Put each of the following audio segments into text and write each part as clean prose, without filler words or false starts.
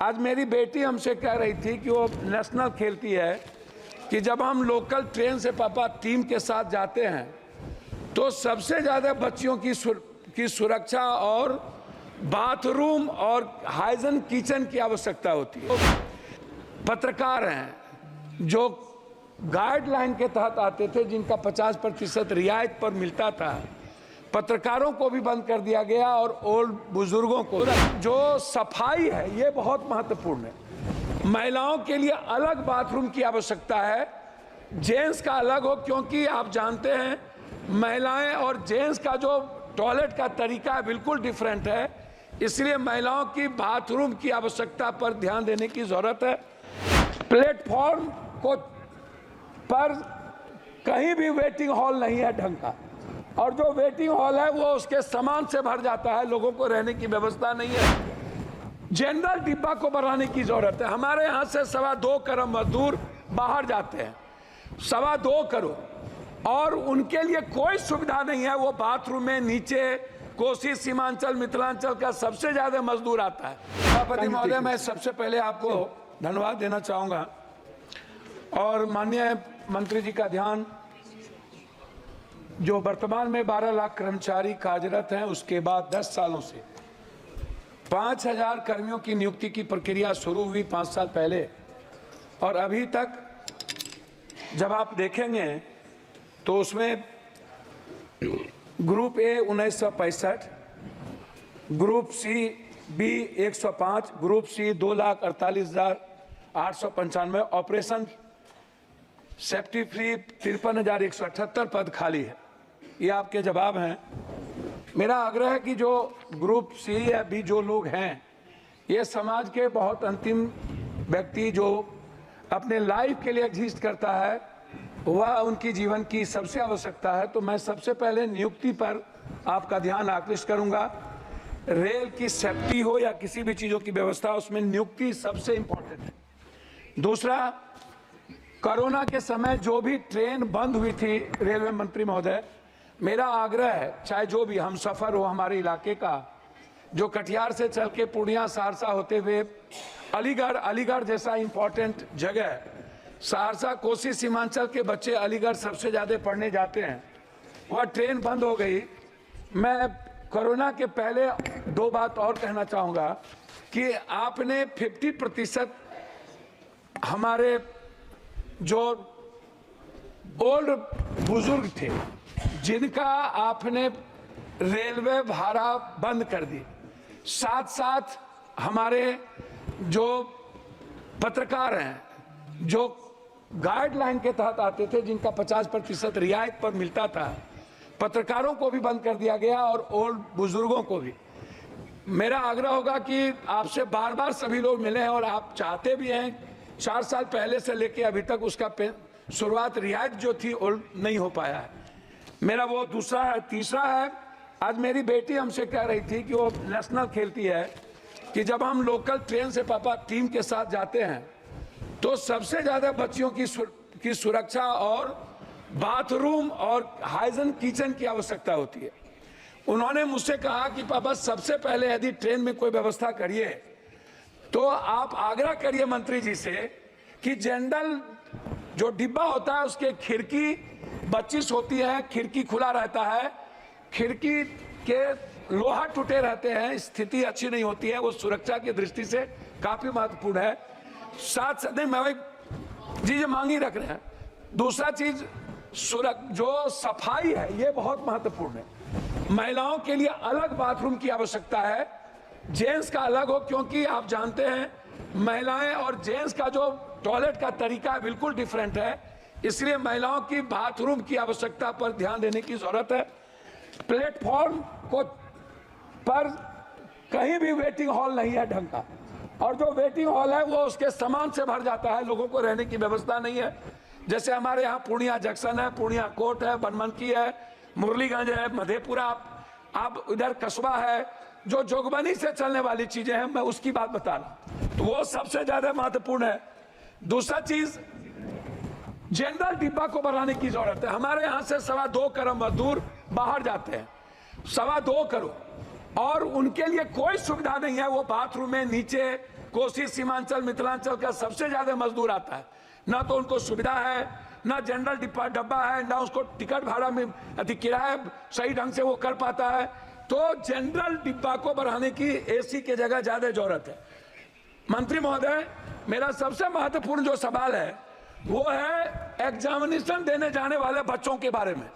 आज मेरी बेटी हमसे कह रही थी कि वो नेशनल खेलती है कि जब हम लोकल ट्रेन से पापा टीम के साथ जाते हैं तो सबसे ज़्यादा बच्चियों की सुरक्षा और बाथरूम और हाइजीन किचन की आवश्यकता होती है। पत्रकार हैं जो गाइडलाइन के तहत आते थे, जिनका 50% रियायत पर मिलता था, पत्रकारों को भी बंद कर दिया गया और ओल्ड बुजुर्गों को। जो सफाई है ये बहुत महत्वपूर्ण है। महिलाओं के लिए अलग बाथरूम की आवश्यकता है, जेंट्स का अलग हो, क्योंकि आप जानते हैं महिलाएं और जेंट्स का जो टॉयलेट का तरीका है बिल्कुल डिफरेंट है, इसलिए महिलाओं की बाथरूम की आवश्यकता पर ध्यान देने की जरूरत है। प्लेटफॉर्म को पर कहीं भी वेटिंग हॉल नहीं है ढंग का, और जो वेटिंग हॉल है वो उसके सामान से भर जाता है, लोगों को रहने की व्यवस्था नहीं है। जनरल डिब्बा को बढ़ाने की जरूरत है। हमारे यहाँ से 2.25 करोड़ मजदूर बाहर जाते हैं, 2.25 करोड़, और उनके लिए कोई सुविधा नहीं है। वो बाथरूम में नीचे कोसी सीमांचल मिथिलांचल का सबसे ज्यादा मजदूर आता है। सभापति महोदय, मैं सबसे पहले आपको धन्यवाद देना चाहूंगा और माननीय मंत्री जी का ध्यान, जो वर्तमान में 12 लाख कर्मचारी कार्यरत हैं, उसके बाद 10 सालों से 5,000 कर्मियों की नियुक्ति की प्रक्रिया शुरू हुई 5 साल पहले, और अभी तक जब आप देखेंगे तो उसमें group A 1965, group C B 105, group C 2,48,895, operation safety free 53,178 पद खाली है। ये आपके जवाब हैं। मेरा आग्रह है कि जो ग्रुप सी या बी जो लोग हैं, ये समाज के बहुत अंतिम व्यक्ति जो अपने लाइफ के लिए एग्जिस्ट करता है, वह उनकी जीवन की सबसे आवश्यकता है। तो मैं सबसे पहले नियुक्ति पर आपका ध्यान आकृष्ट करूंगा। रेल की सेफ्टी हो या किसी भी चीज़ों की व्यवस्था, उसमें नियुक्ति सबसे इम्पोर्टेंट है। दूसरा, कोरोना के समय जो भी ट्रेन बंद हुई थी, रेलवे मंत्री महोदय, मेरा आग्रह है, चाहे जो भी हम सफ़र हो हमारे इलाके का, जो कटिहार से चल के पूर्णिया सहरसा होते हुए अलीगढ़ जैसा इम्पोर्टेंट जगह है, सहरसा कोसी सीमांचल के बच्चे अलीगढ़ सबसे ज़्यादा पढ़ने जाते हैं, वह ट्रेन बंद हो गई। मैं कोरोना के पहले 2 बात और कहना चाहूँगा कि आपने 50% हमारे जो ओल्ड बुजुर्ग थे, जिनका आपने रेलवे भाड़ा बंद कर दी, साथ साथ हमारे जो पत्रकार हैं जो गाइडलाइन के तहत आते थे, जिनका 50% रियायत पर मिलता था, पत्रकारों को भी बंद कर दिया गया और ओल्ड बुजुर्गों को भी। मेरा आग्रह होगा कि आपसे बार बार सभी लोग मिले हैं और आप चाहते भी हैं, 4 साल पहले से लेके अभी तक उसका शुरुआत रियायत जो थी ओल्ड नहीं हो पाया है। मेरा वो दूसरा है। तीसरा है, आज मेरी बेटी हमसे कह रही थी कि वो नेशनल खेलती है कि जब हम लोकल ट्रेन से पापा टीम के साथ जाते हैं तो सबसे ज़्यादा बच्चियों की सुरक्षा और बाथरूम और हाइजीन किचन की आवश्यकता होती है। उन्होंने मुझसे कहा कि पापा सबसे पहले यदि ट्रेन में कोई व्यवस्था करिए तो आप आग्रह करिए मंत्री जी से कि जनरल जो डिब्बा होता है उसके खिड़की 25 होती है, खिड़की खुला रहता है, खिड़की के लोहा टूटे रहते हैं, स्थिति अच्छी नहीं होती है, वो सुरक्षा की दृष्टि से काफ़ी महत्वपूर्ण है। साथ साथ नहीं, मैं वही चीज़ मांगी रख रहे हैं। दूसरा चीज़ जो सफाई है ये बहुत महत्वपूर्ण है। महिलाओं के लिए अलग बाथरूम की आवश्यकता है, जेंट्स का अलग हो, क्योंकि आप जानते हैं महिलाएं और जेंट्स का जो टॉयलेट का तरीका है बिल्कुल डिफरेंट है, इसलिए महिलाओं की बाथरूम की आवश्यकता पर ध्यान देने की जरूरत है। प्लेटफॉर्म पर कहीं भी वेटिंग हॉल नहीं है ढंग का, और जो वेटिंग हॉल है वो उसके सामान से भर जाता है, लोगों को रहने की व्यवस्था नहीं है। जैसे हमारे यहाँ पूर्णिया जंक्शन है, पूर्णिया कोर्ट है, बनमनकी है, मुरलीगंज है, मधेपुरा, आप इधर कस्बा है, जो जोगबनी से चलने वाली चीजें हैं, मैं उसकी बात बता रहा हूँ, तो वो सबसे ज्यादा महत्वपूर्ण है। दूसरा चीज, जनरल डिब्बा को बढ़ाने की जरूरत है। हमारे यहाँ से 2.25 करोड़ मजदूर बाहर जाते हैं, 2.25 करोड़, और उनके लिए कोई सुविधा नहीं है। वो बाथरूम में नीचे कोसी सीमांचल मिथिलांचल का सबसे ज्यादा मजदूर आता है, ना तो उनको सुविधा है, ना जनरल डब्बा है, ना उसको टिकट भाड़ा में किराया सही ढंग से वो कर पाता है। तो जनरल डिब्बा को बढ़ाने की एसी की जगह ज्यादा जरूरत है। मंत्री महोदय, मेरा सबसे महत्वपूर्ण जो सवाल है वो है एग्जामिनेशन देने जाने वाले बच्चों के बारे में।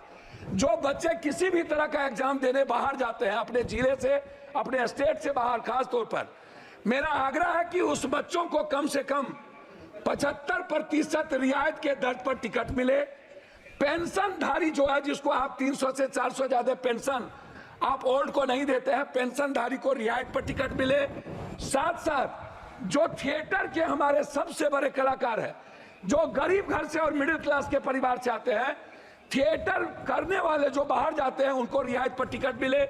जो बच्चे किसी भी तरह का एग्जाम देने बाहर जाते हैं, अपने जिले से, अपने स्टेट से बाहर, खास तौर पर मेरा आग्रह है कि उस बच्चों को कम से कम 75% रियायत के दर पर टिकट मिले। पेंशन धारी जो है, जिसको आप 300 से 400 ज्यादा पेंशन आप ओल्ड को नहीं देते हैं, पेंशन धारी को रियायत पर टिकट मिले। साथ साथ जो थिएटर के हमारे सबसे बड़े कलाकार हैं, जो गरीब घर से और मिडिल क्लास के परिवार से आते हैं, थिएटर करने वाले जो बाहर जाते हैं, उनको रियायत पर टिकट मिले।